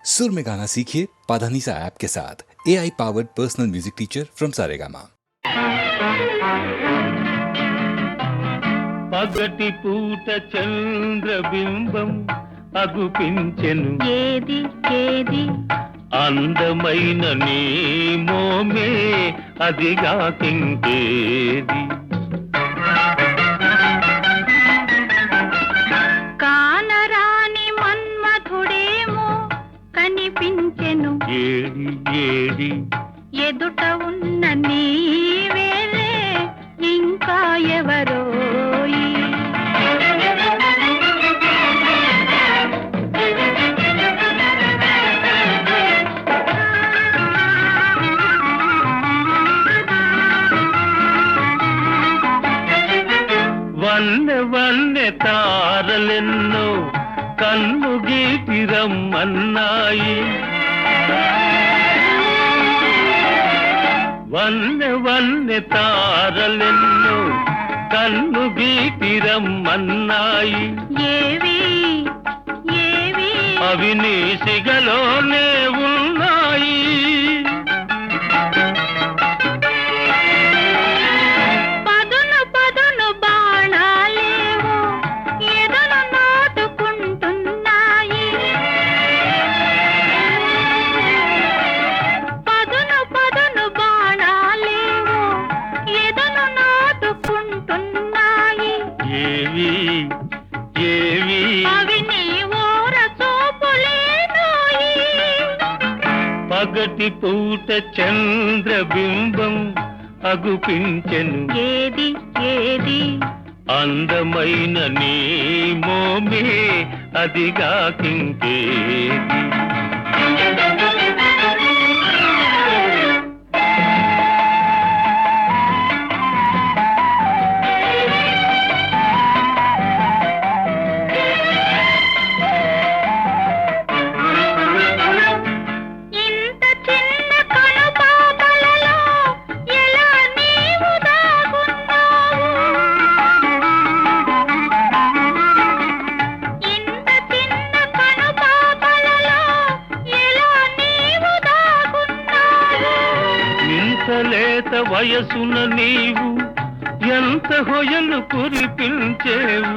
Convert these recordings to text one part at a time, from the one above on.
सुर में गाना सीखिए पाधानीसा ऐप के साथ। AI powered personal music teacher from Saregama. పగటి పూట చంద్రబింబం అగుపించెను ఏది ఏది అందమైన నీ మోమే అదిగా కింకేది కానరాని మన్మధుడేమో కనిపించెను ఏడి ఏడి ఎదుట ఉన్న నీవేలే ఇంకా ఎవరో వన్నె వన్నె తారలెన్నో కన్ను గీటి రమ్మన్నాయి వన్నె వన్నె తారలెన్నో కన్ను గీటి రమ్మన్నాయి ఏవి ఏవి అవి నీ సిగలోనే ఉన్నాయి పదును పదును బాణాలేవో ఎదను నాటుకుంటున్నాయి పదును పదును బాణాలేవో ఎదను నాటుకుంటున్నాయి ఏవి ఏవి అవి నీ ఓర చూపులేనోయి పగటి పూట చంద్రబింబం అగుపించెను ఏది ఏది అందమైన నీ మోమే అదిగా కింకేది ఇంత చిన్న కనుపాపలలో ఎలా నీవు దాగున్నావు ఇంత చిన్న కనుపాపలలో ఎలా నీవు దాగున్నావు ఇంత లేత వయసున నీవు ఎంత హొయలు కురిపించేవు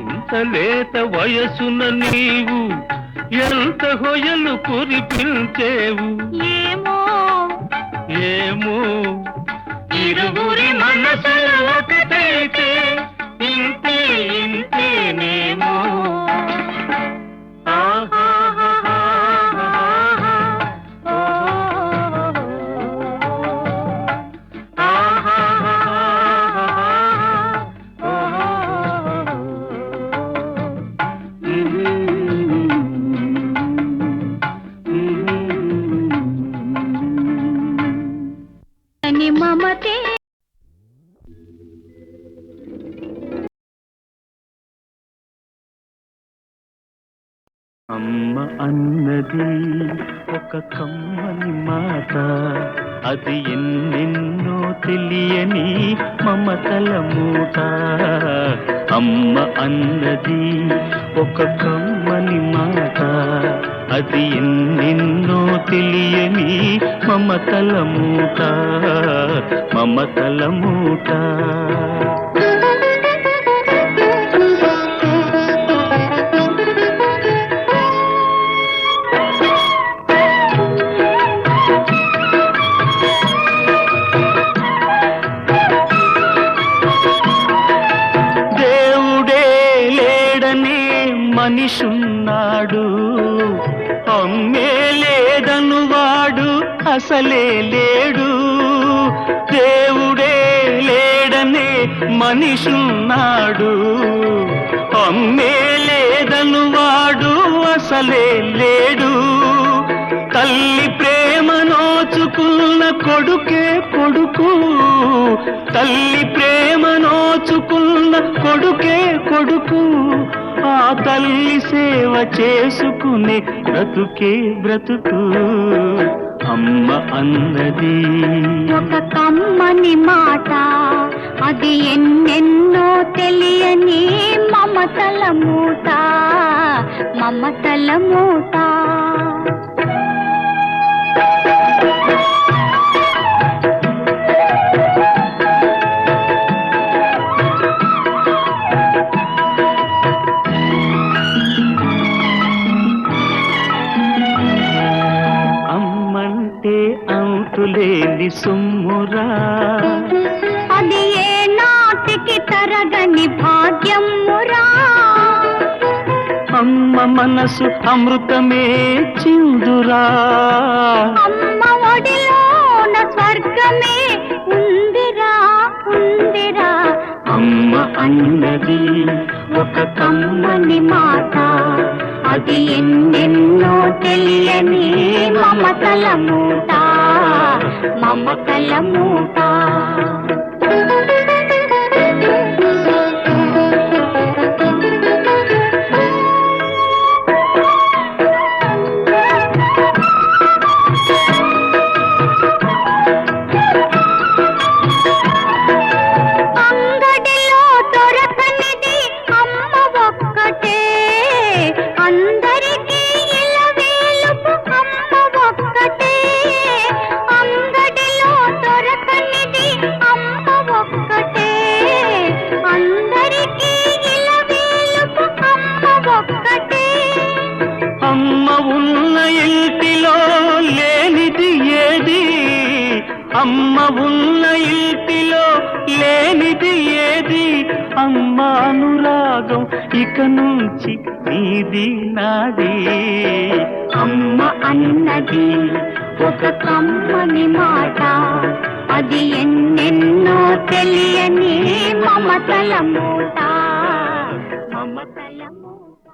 ఇంత లేత వయసున నీవు ఎంత హొయలు కురిపించేవు ఏమో ఏమో ఇరువురి మనసులు ఒకటైతే ఇంతే ఇంతేనేమో అని మమతే అమ్మ అన్నది ఒక కమ్మని మాట అది ఎన్నెన్నో తెలియని మమతల మూట అమ్మ అన్నది ఒక కమ్మని మాట అది ఎన్నెన్నో తెలియని మమతల మూట మమతల మూట మనిషున్నాడు అమ్మే లేదను వాడు అసలే లేడు దేవుడే లేడనే మనిషున్నాడు అమ్మే లేదను వాడు అసలే లేడు తల్లి ప్రేమ నోచుకున్న కొడుకే కొడుకు తల్లి ప్రేమ నోచుకున్న కొడుకే కొడుకు ఆ తల్లి సేవ చేసుకునే బ్రతుకే బ్రతుకు అమ్మ అన్నది ఒక కమ్మని మాట అది ఎన్నెన్నో తెలియని మమతల మూట మమతల మూట అంతులేని సొమ్మురా. అది ఏ నాటికి తరగని భాగ్యమురా. అమ్మ మనసు అమృతమే చిందురా. అమ్మ ఒడిలోన స్వర్గమే ఉందిరా ఉందిరా. అమ్మ అన్నది ఒక కమ్మని మాట, అది ఎన్నెన్నో తెలియని మమతల మూట మమతల మూట. అంగడిలో దొరకనిది అమ్మ ఒక్కటే, అందరికీ ఇలవేలుపు అమ్మ ఒక్కటే. అంగడిలో దొరకనిది అమ్మ ఒక్కటే, అందరికీ ఇలవేలుపు అమ్మ ఒక్కటే. అమ్మ ఉన్న ఇంటిలో లేనిది ఏది, అమ్మ ఉన్న ఇంటిలో లేనిది ఏది. అమ్మ అనురాగం ఇక నుంచి నీది నాది. అమ్మ అన్నది ఒక కమ్మని మాట, అది ఎన్నెన్నో తెలియని మమతల మూట మమతల మూట.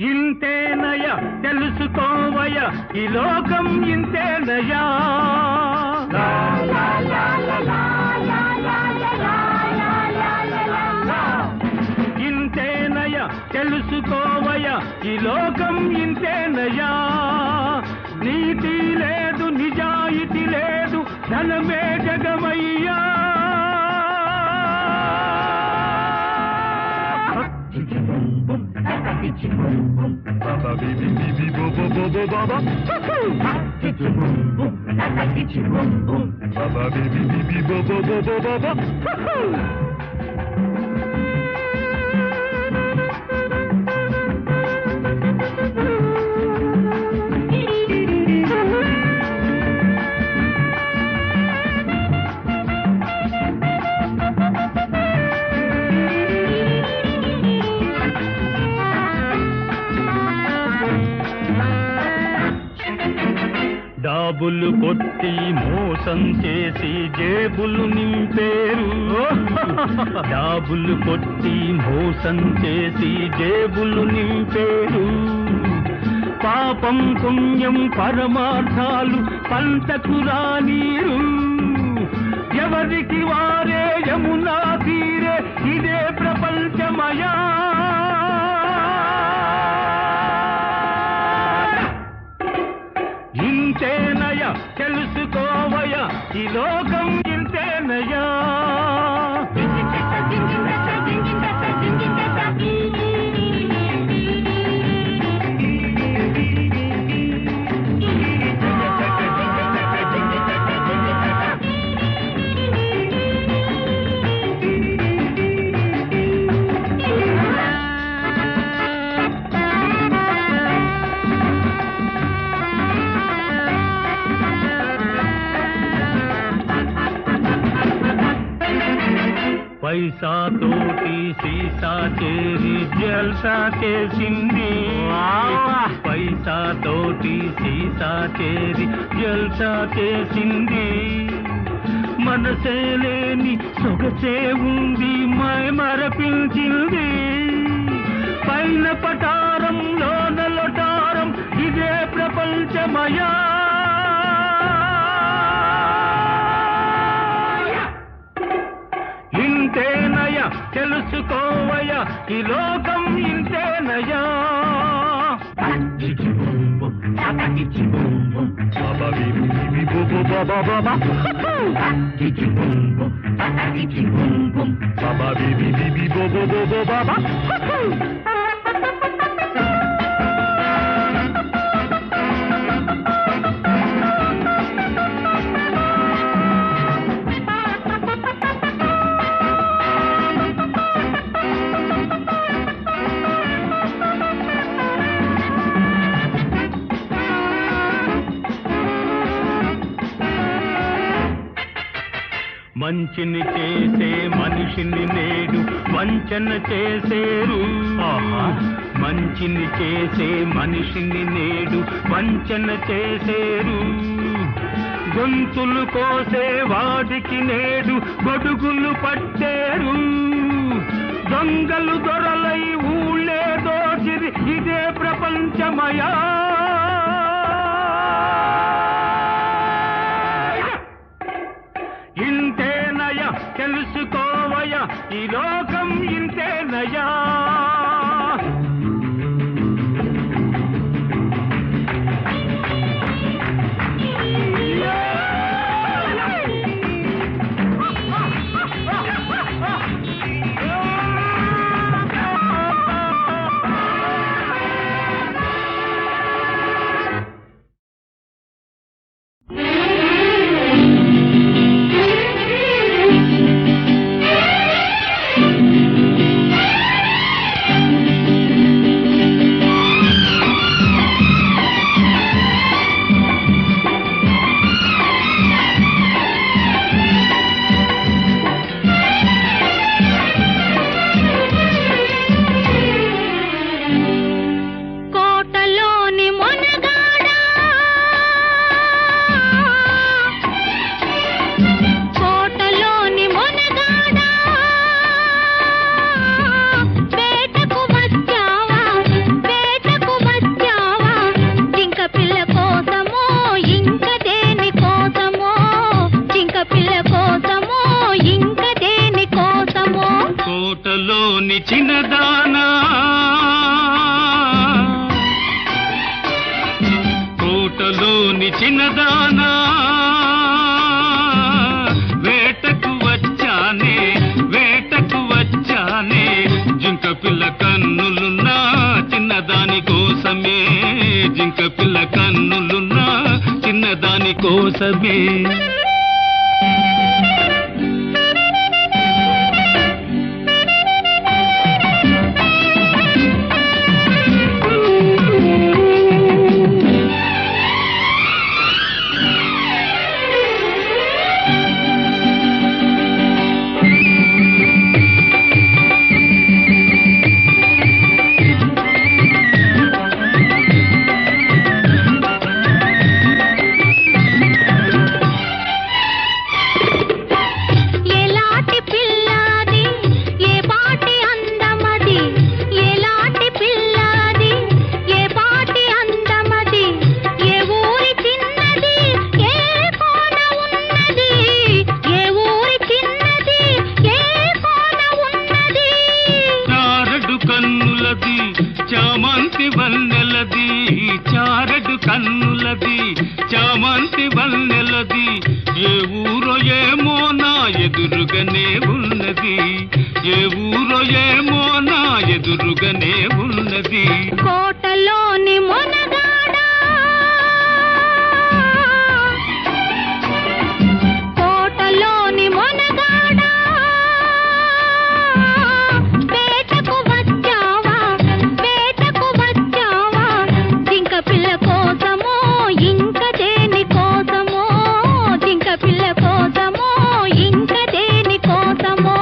ఇంతేనయ తెలుసుకోవయ ఈ లోకం ఇంతేనయా. ఇంతేనయ తెలుసుకోవయ ఈ లోకం ఇంతేనయా. నీతి లేదు నిజాయితీ లేదు ధనమే జగమయ్యా. డాబులు కొట్టి మోసం చేసి జేబులు నింపేరు. డాబులు కొట్టి మోసం చేసి జేబులు నింపేరు. పాపం పుణ్యం పరమార్థాలు పంటకు రానీరు. ఎవరికి వారే యమునా తీరే ఇదే ప్రపంచమయా. ఇంతేనయ తెలుసుకోవయ ఈ లోకం ఇంతేనయా. పైసా తోటి సీసా చేరి జల్సా చేసింది. పైసా తోటి సీసా చేరి జల్సా చేసింది. మనసే లేని సొగసే ఉంది మై మరపించింది. పైన పటారం తెలుసుకోవయ్యా ఈ లోకం ఇంతేనయ్యా మంచిని చేసే మనిషిని నేడు వంచన చేసేరు మంచిని చేసే మనిషిని నేడు వంచన చేసేరు గొంతులు కోసే వాడికి నేడు గొడుగులు పట్టేరు దొంగలు దొరలై ఊళ్ళే దోచిరి ఇదే ప్రపంచమయా ఇంతేనయ్యా తెలుసుకోవయ్యా ఈ లోకం ఇంతేనయ్యా చిన్నదానా కోటలోని చిన్నదానా వేటకు వచ్చానే జింక పిల్ల కన్నులున్నా చిన్నదాని కోసమే జింక పిల్ల కన్నులున్నా చిన్నదాని కోసమే చారడు కన్నులది చామంతి వన్నెలది ఏ ఊరో ఏమో నా ఎదురుగానే ఉన్నది ఏ ఊరో ఏమో నా ఎదురుగానే ఉన్నది కోటలోని మొనగాడా కోటలోని మొనగాడా వేటకు వచ్చావా జింక పిల్ల కోసమో ఇంక దేని కోసమో జింక పిల్ల కోసమో ఇంక దేని కోసమో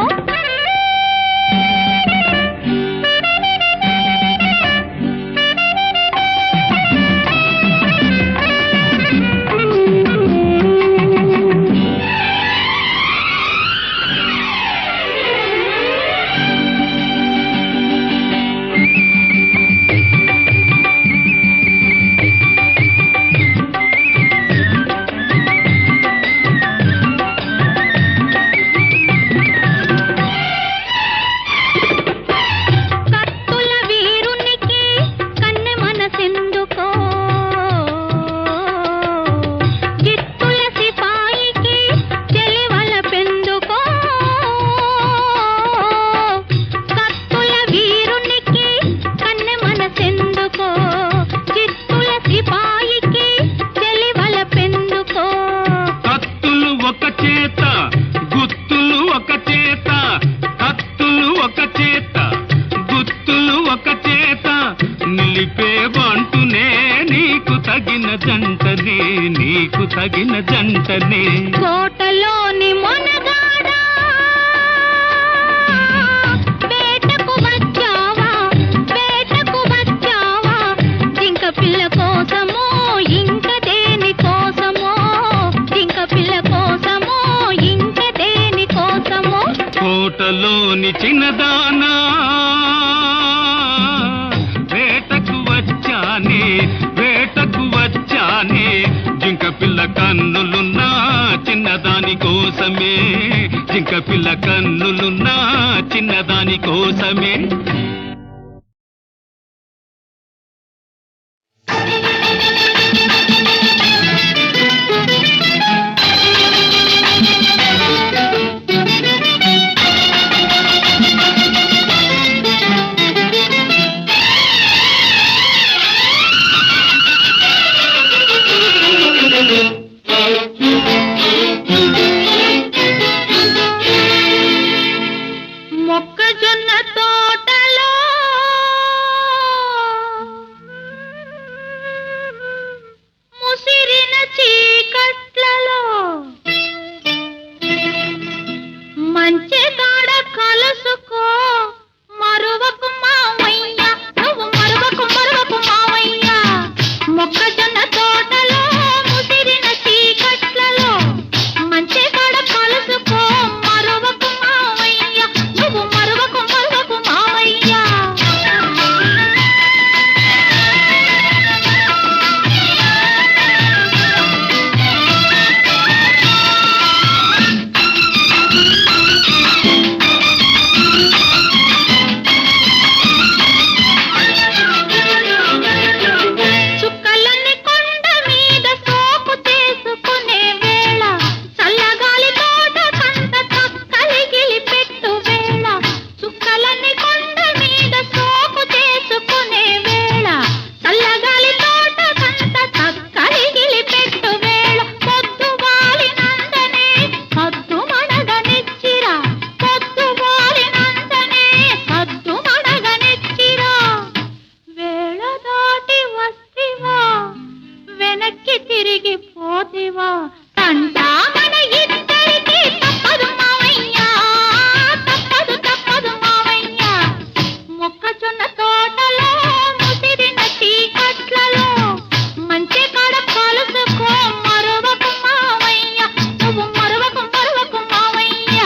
చేత గుత్తులు ఒక చేత నిలిపే బంటునే నీకు తగిన జంటనే నీకు తగిన జంటనే కోటలోని మొనగాడా వేటకు వచ్చావా జింక పిల్ల కోసమో ఇంక దేని కోసమో జింక పిల్ల కోసమో ఇంక దేని కోసమో కోటలోని చిన్నదానా వేటకు వచ్చానే జింక పిల్ల కన్నులున్నా చిన్నదాని కోసమే జింక పిల్ల కన్నులున్నా చిన్నదాని కోసమే మొక్కజొన్న తోటలో ముసిరిన చీకట్లలో మంచి కాడ కలుసుకో మరువకు మావయ్య నువ్వు మరువకు మావయ్య మొక్కజొన్న తోటలో ముసిరిన చీకట్లలో మంచి కాడ కలుసుకో మరువకు మావయ్య నువ్వు మరువకు మావయ్య చుక్కలన్నీ కొండ మీద సోపు చేసుకునే వేళ చల్లగాలి తోట కంట చక్కలిగిలి పెట్టు వేళ చుక్కలన్నీ కొండ మీద సోపు చేసుకునే వేళ చల్లగాలి తోట కంట చక్కలిగిలి పెట్టు వేళ పొద్దు వాలినందనే సద్దు మడగనిచ్చిరా పొద్దు వాలినందనే సద్దు మడగనిచ్చిరా వేళ దాటి వస్తివా వెనక్కి తిరిగి పోతివా తంటా మన ఇద్దరికి తప్పదు మావయ్య తప్పదు మావయ్య మొక్కజొన్న తోటలో ముసిరిన చీకట్లలో మంచి కాడ కలుసుకో మరువకు మావయ్య నువ్వు మరువకు మావయ్య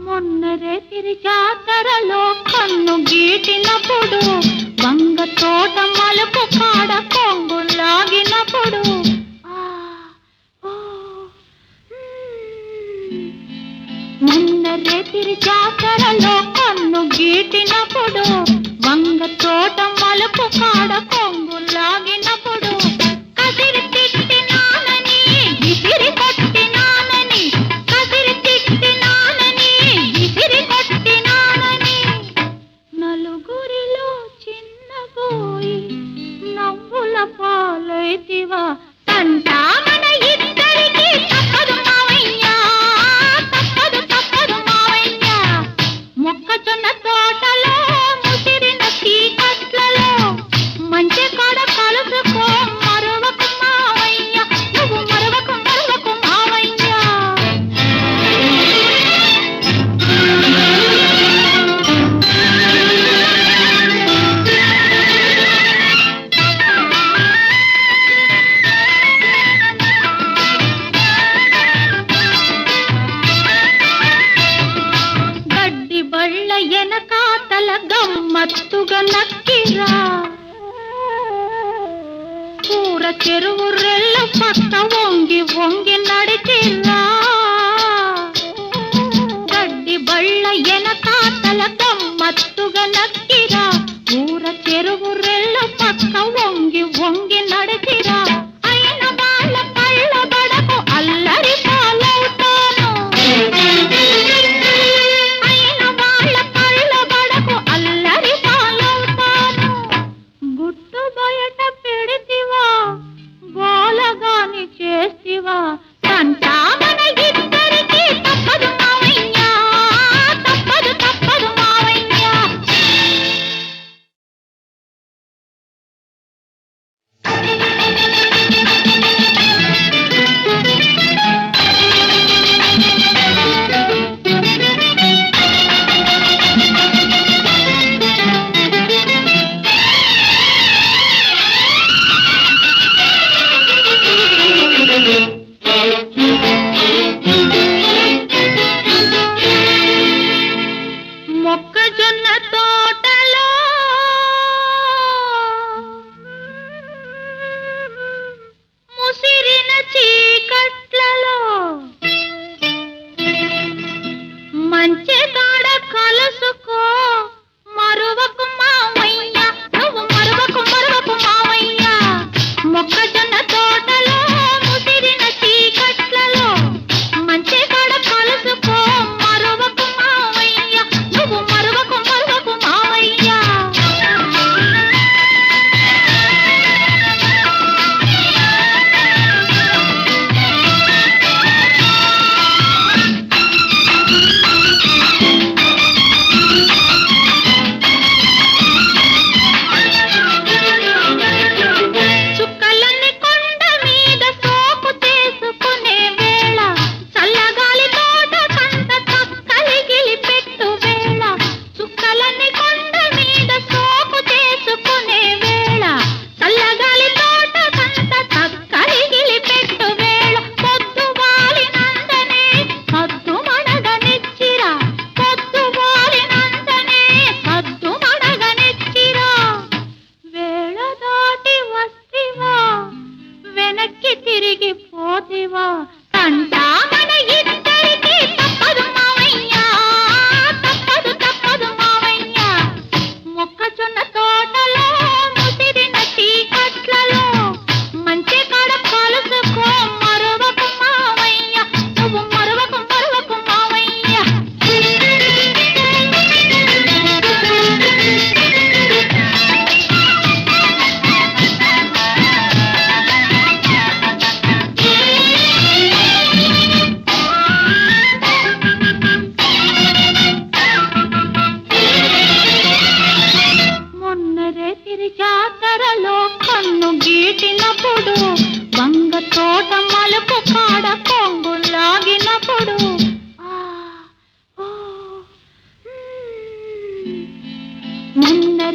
మొన్నరే తిరి జాతరలో కన్ను గీటినప్పుడు వంగ తోట మలుపు కాడ కొంగు లాగినప్పుడు మొన్నరే తిరి జాతరలో కన్ను గీటినప్పుడు వంగ తోట మలుపు కాడ కొంగు లాగినప్పుడు కసిరి తిట్టినానని విసిరి కొట్టినానని కసిరి తిట్టినానని విసిరి కొట్టినానని నలుగురిలో చిన్నబోయి నవ్వుల పాలైతివా తంటా మన ఇద్దరికి తప్పదు మావయ్య తప్పదు మావయ్య మొక్కజొన్న తోటలో ముసిరిన చీకట్లలో మంచి కాడ కలుసుకో మరువకు మావయ్య నువ్వు మరువకు మావయ్య గడ్డి బళ్ళ ఎనకాతల గమ్మత్తుగా నక్కిరా కూర చెరువు రెల్ల పక్క వంగి నడిచిరా గడ్డి బళ్ళ ఎనకాతల గమ్మత్తుగా నక్కిరా కూర చెరువు రెల్ల పక్క వంగి నడిచిరా అయిన వాళ్ళ కళ్ళ బడకు అల్లరి పాలవుతాను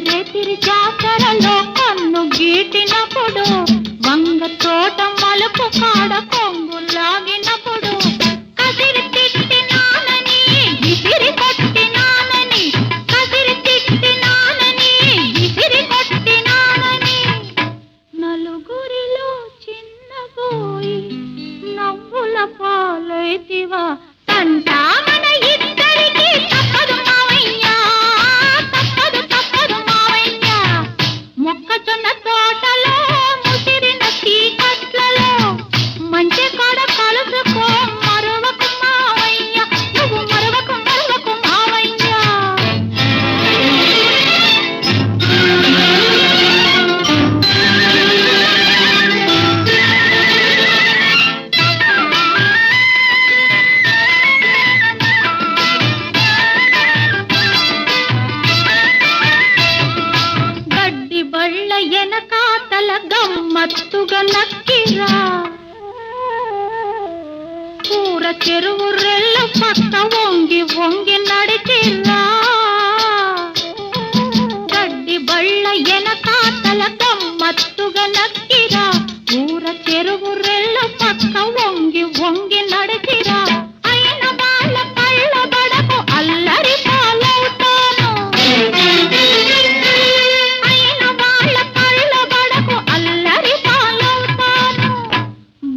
రేతిరి జాతరలో కన్ను గీటినప్పుడు వంగ తోట మలుపు కాడ కొంగు లాగినప్పుడు కసిరి తిట్టినానని విసిరి కొట్టినానని కసిరి తిట్టినానని విసిరి కొట్టినానని నలుగురిలో చిన్నబోయి నవ్వుల పాలైతివా తంటా మన ఇద్దరికి తప్పదు మావయ్యా తప్పదు తప్పదు మావయ్యా మొక్కజొన్న తోటలో ముసిరిన చీకట్లలో మంచి కాడ కలుసుకో మరవకు మావయ్య నువ్వు మరవకు మరవకు మావయ్యా గడ్డి బళ్ళ ఎనకాతల గమ్మత్తుగా నక్కిరా కూర చెరువు రెల్ల పక్క వంగి వంగి నడిచిరా గడ్డి బళ్ళ ఎనకాతల గమ్మత్తుగా నక్కిరా కూర చెరువు రెల్ల పక్క వంగి వంగి నడిచిరా అయిన వాళ్ళ కళ్ళ బడకు అల్లరి పాలవుతాను అయిన వాళ్ళ కళ్ళ బడకు అల్లరి పాలవుతాను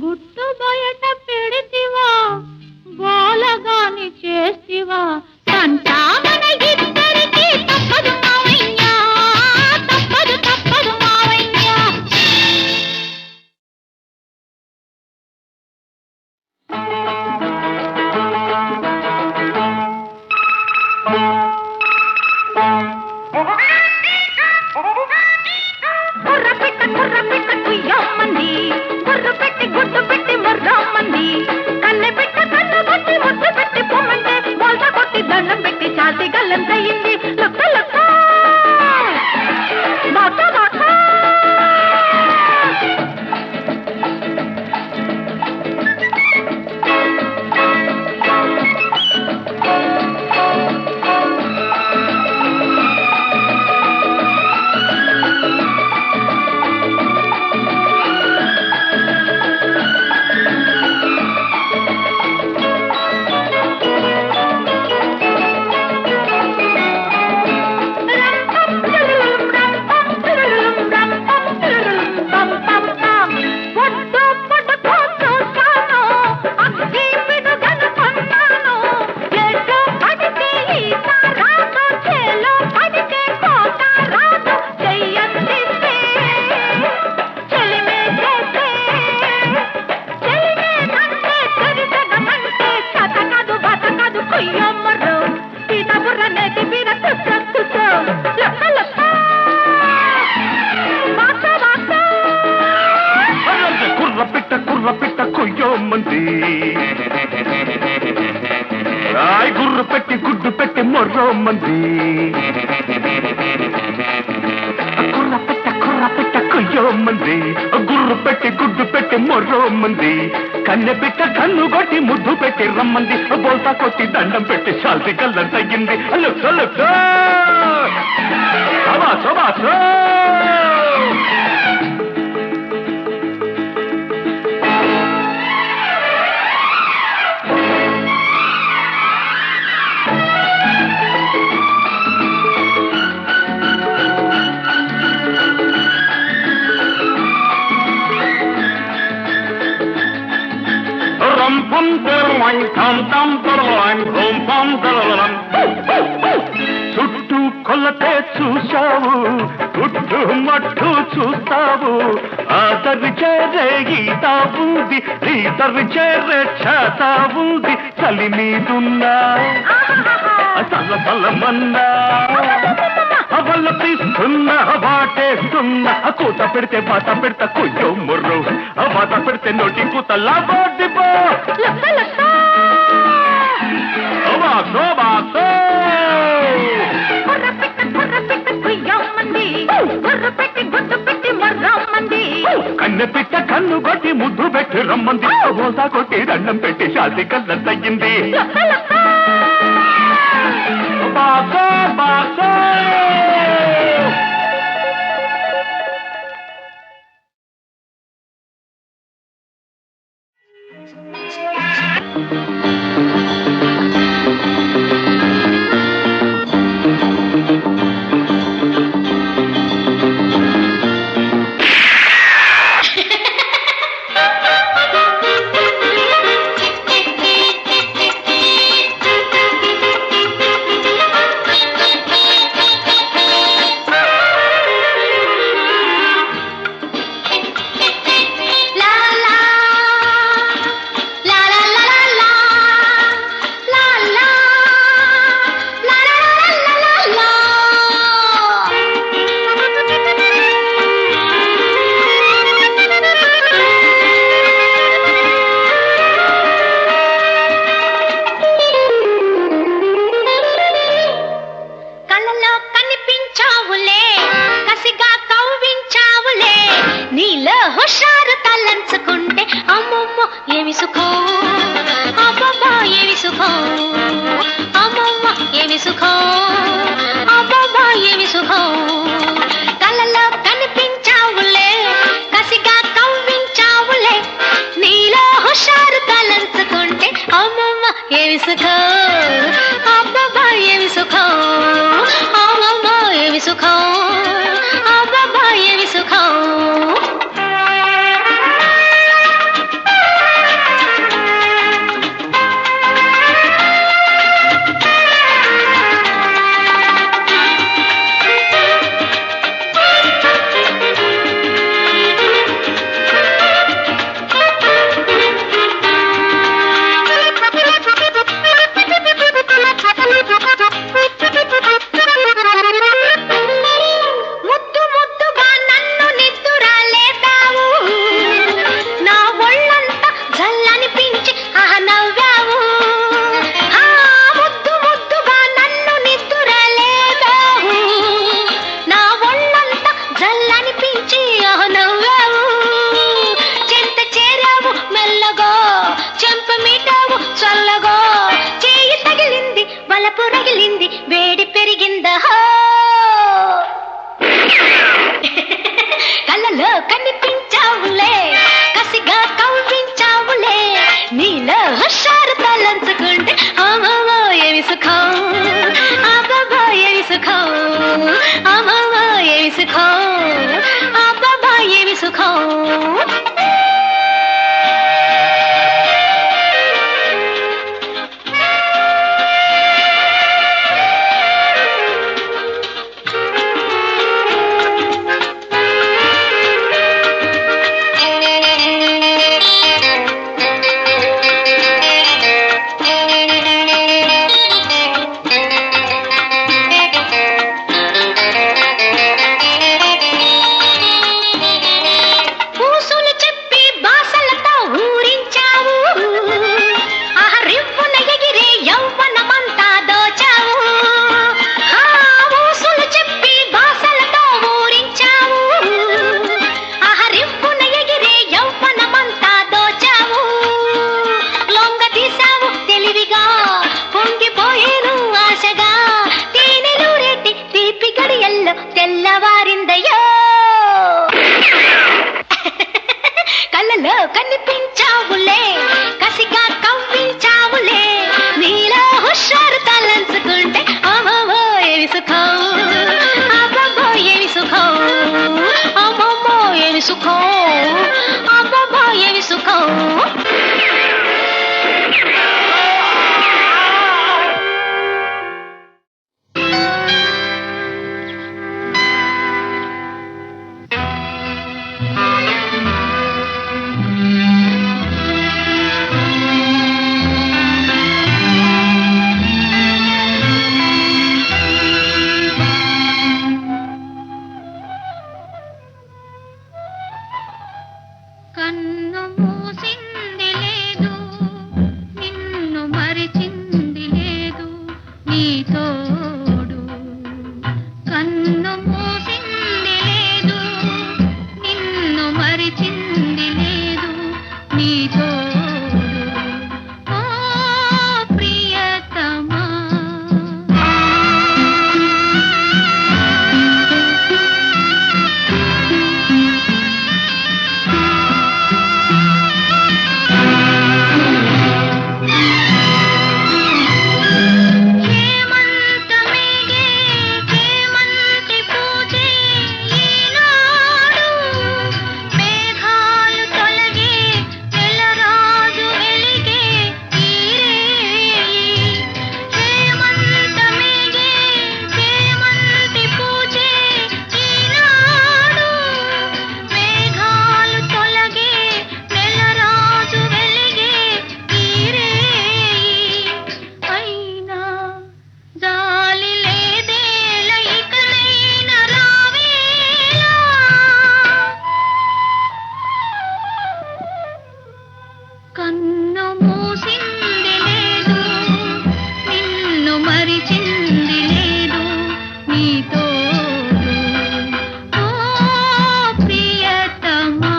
గుట్టు బయట పెడితివా బాలగాని చేస్తివా తంటా మన ఇద్దరికి తప్పదు మావయ్యా తప్పదు తప్పదు మావయ్యా కుర్ర పెట్ట కుయ్యమ్మంది గుర్రు పెట్టి గుడ్డు పెట్టి మొర్రమ్మంది కన్నె పెట్ట కన్ను కొట్టి ముద్దు పెట్టి పొమ్మంటే బోల్త కొట్టి దండం పెట్టి చాతి గల్లంతయింది లొక్క లొక్క బాక బాక గుర్రు పెట్టి గుడ్డు పెట్టి మొర్రమ్మంది కుర్ర పెట్ట కొయ్యమ్మంది గుర్రు పెట్టి గుడ్డు పెట్టి మొర్రమ్మంది కన్నె పెట్ట కన్ను కొట్టి ముద్దు పెట్టి రమ్మంది బోల్తా కొట్టి దండం పెట్టి శాల్తి కళ్ళం తగ్గింది చుట్టూ కొలతే చూశావు గుట్టు మట్టు చూస్తావు ఆదరి చేరే గీత ఉంది ఈతరి చేరే చేత ఉంది చలి మీదున్నా చల్ల చల్లమన్నా అవల్ల తీస్తున్నా బాటేస్తున్నా కూత పెడితే బాత పెడతా కుయ్యో ముర్రు బాత పెడితే నోటి కూత లాబోడిపో కన్నె పిట్ట కన్ను కొట్టి ముద్దు పెట్టి రమ్మంది బోసా కొట్టి దండం పెట్టి శాంతి కళ్ళం తగ్గింది బాసో బాసో సుఖం అబ్బబ్బా ఏమి సుఖం అమ్మమ్మ ఏమి సుఖం అబ్బబ్బా ఏమి సుఖం వేడి పెరిగిందా కళ్ళలో కనిపించావులే కసిగా కవ్వించావులే నీలో హుషారు తలంచుకుంటే అమ్మమ్మ ఏమి సుఖం అబ్బబ్బా ఏమి సుఖం అమ్మమ్మ ఏమి సుఖం అబ్బబ్బా ఏమి సుఖం తెల్లవారిందయ్యో కళ్ళలో కనిపించావులే కసిగా కవ్వించావులే నీలో హుషారు తలంచుకుంటే అమ్మమ్మో ఏమి సుఖం అబ్బబ్బో ఏమి సుఖం అమ్మమ్మో ఏమి సుఖం అబ్బబ్బో ఏమి సుఖం కన్ను మూసింది లేదు నిన్ను మరిచింది లేదు నీ తోడు కన్ను మూసింది లేదు నిన్ను మరిచింది లేదు నీ తోడు ఓ ప్రియతమా కన్ను మూసింది లేదు నిన్ను మరిచింది లేదు నీ తోడు ఓ ప్రియతమా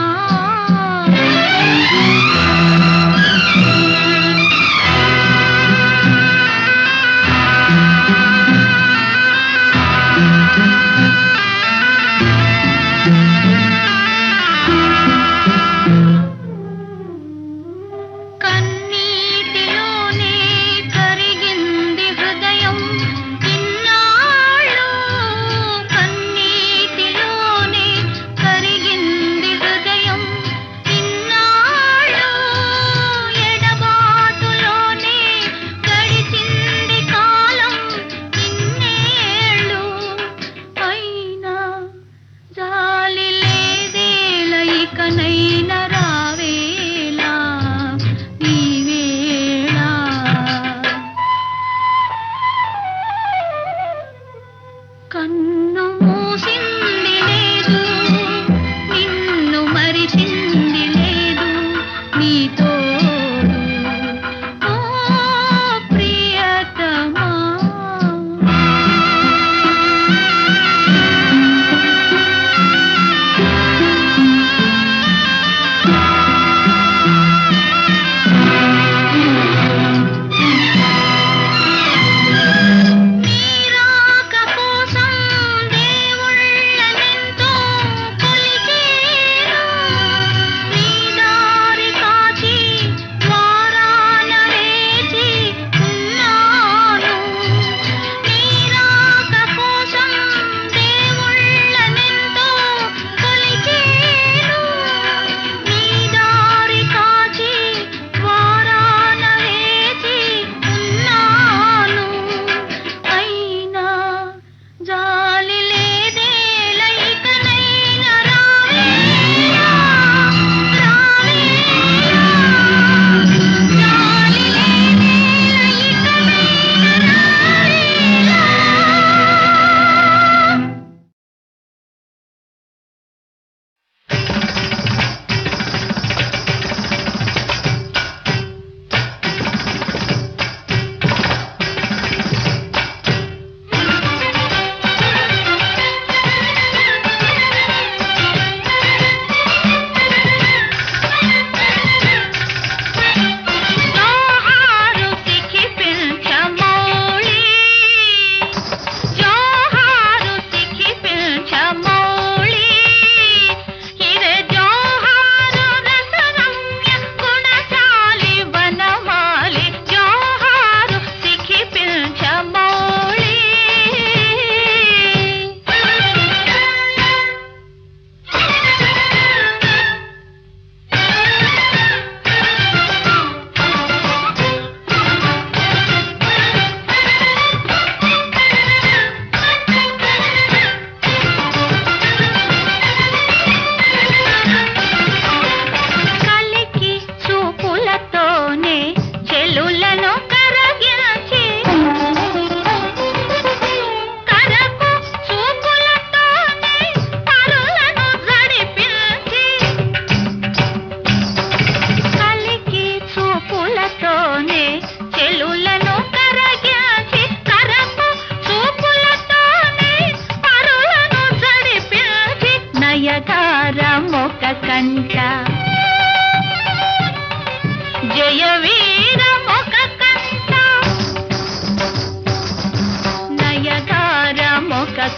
కన్నీటిలోనే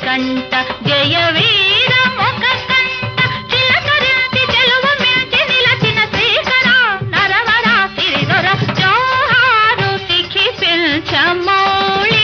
కంట జయ వీర ఒక కంట చిలకరించి చెలువ మించి నిలచిన శ్రీకర నరవర సిరిదొర జోహారు సిఖి పిల్చమౌళి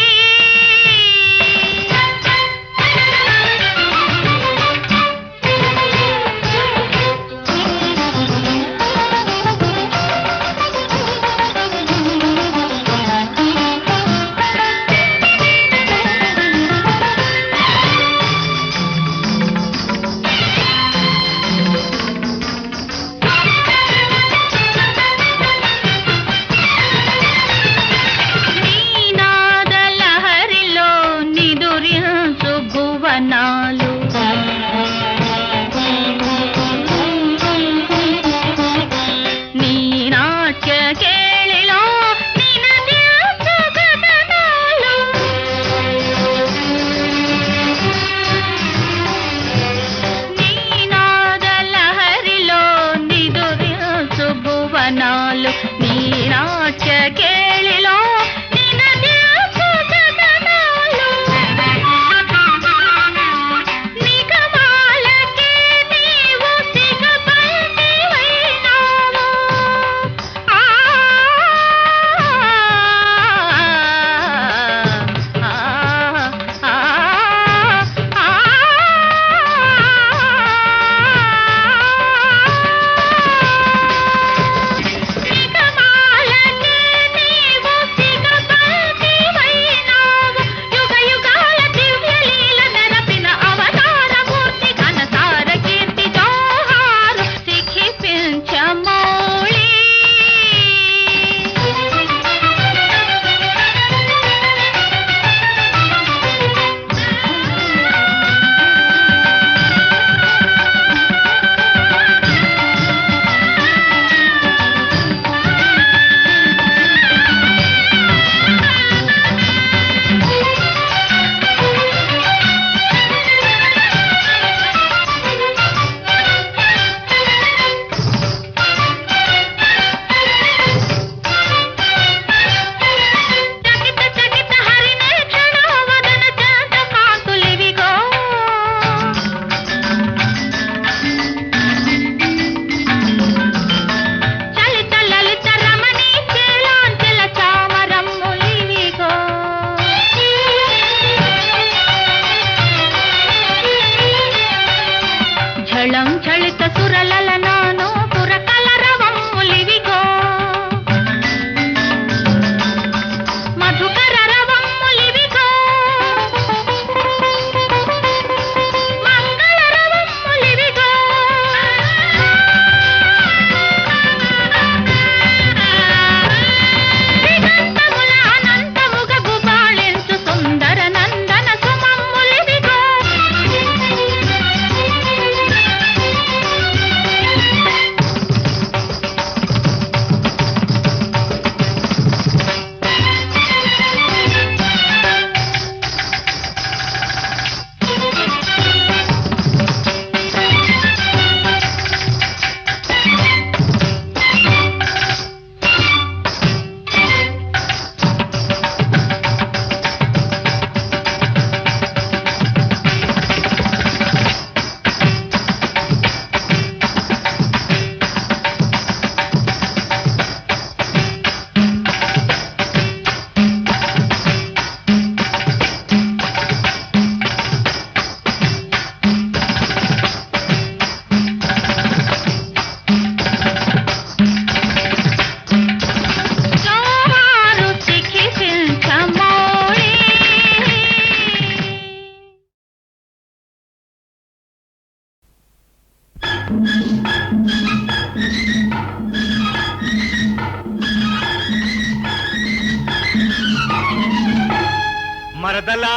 మరదలా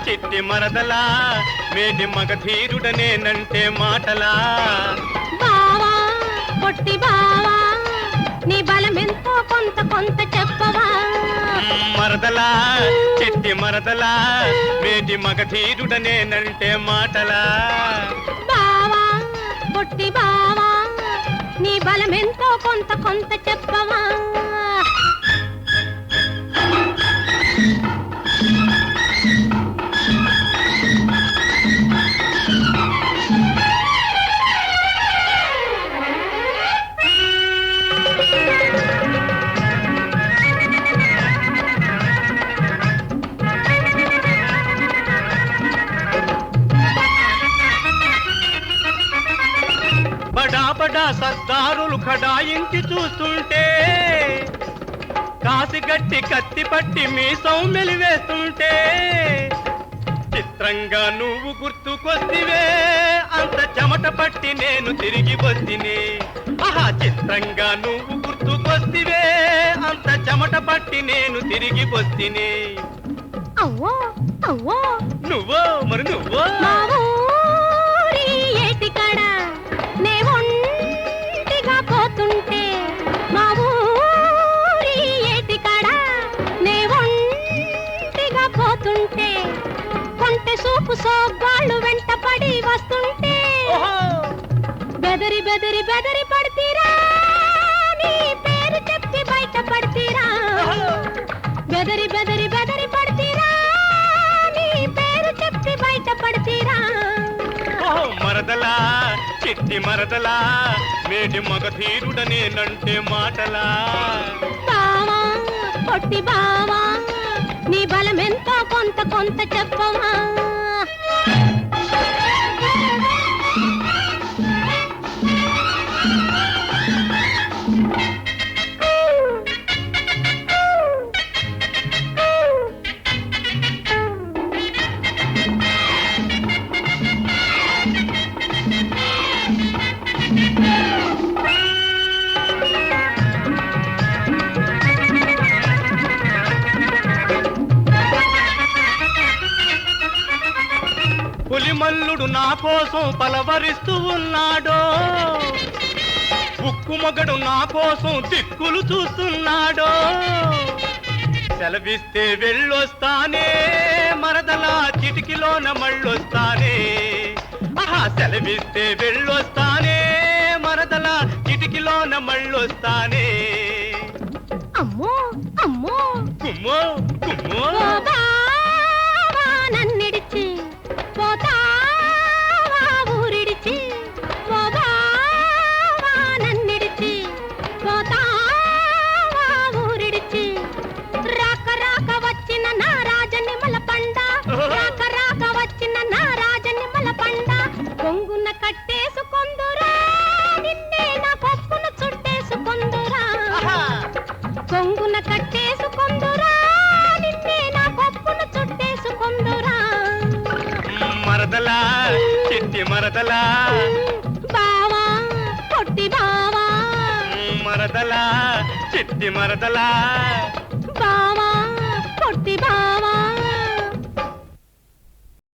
చిట్టి మరదలా మేటి మగధీరుడనేనంటే మాటలా బావా పొట్టి బావా నీ బలమెంతో కొంత కొంత చెప్పవా మరదలా చిట్టి మరదలా మేటి మగధీరుడనేనంటే మాటలా బావా పొట్టి బావా నీ బలమెంతో కొంత కొంత చెప్పవా సర్దారులు ఖడాయించి చూస్తుంటే కాసిగట్టి కత్తి పట్టి మీసం మెలివేస్తుంటే చిత్రంగా నువ్వు గుర్తుకొస్తివే అంత చెమట పట్టి నేను తిరిగి వస్తిని ఆహా చిత్రంగా నువ్వు గుర్తుకొస్తివే అంత చెమట పట్టి నేను తిరిగి వస్తిని అవ్వో అవ్వో నువ్వో మరి నువ్వో మా ఊరి ఏటికాడ నే ఒంటిగా పోతుంటే మా ఊరి ఏటికాడ నే ఒంటిగా పోతుంటే కొంటె సూపు సోగ్గాళ్ళు వెంట పడి వస్తుంటే ఓహో బెదరి బెదరి బెదరి పడతీరా నీ పేరు చెప్పి బయట పడతీరా బెదరి బెదరి బెదరి పడతీరా నీ పేరు చెప్పి బయట పడతీరా ఓహో మరదలా చిట్టి మరదలా మేటి మగధీరుడనేనంటే మాటలా బావా పొట్టి బావా నీ బలమెంతో కొంత కొంత చెప్పవా పులిమల్లుడు నా కోసం పలవరిస్తూ ఉన్నాడో ఉక్కు మొగడు నా కోసం దిక్కులు చూస్తున్నాడో సెలవిస్తే వెళ్ళొస్తానే మరదలా చిటికిలోన మళ్ళొస్తానే ఆహా సెలవిస్తే వెళ్ళొస్తానే మరదలా చిటికిలోన మళ్ళొస్తానే అమ్మో అమ్మో కుమ్మో కుమ్మో ఓ బావా నన్నిడిచి పోతావా ఊరిడిచి ఓ బావా నన్నిడిచి పోతావా ఊరిడిచి రాక రాక వచ్చిన నా రాజనిమల పండ రాక రాక వచ్చిన నా రాజనిమల పండ కొంగున కట్టేసుకొందురా నిన్నే నా కొప్పున చుట్టేసుకొందురా కొంగున కట్టేసుకొందురా నిన్నే నా కొప్పున చుట్టేసుకొందురా మరదలా చిట్టి మరదలా బావా పొట్టి బావా మరదలా చిట్టి మరదలా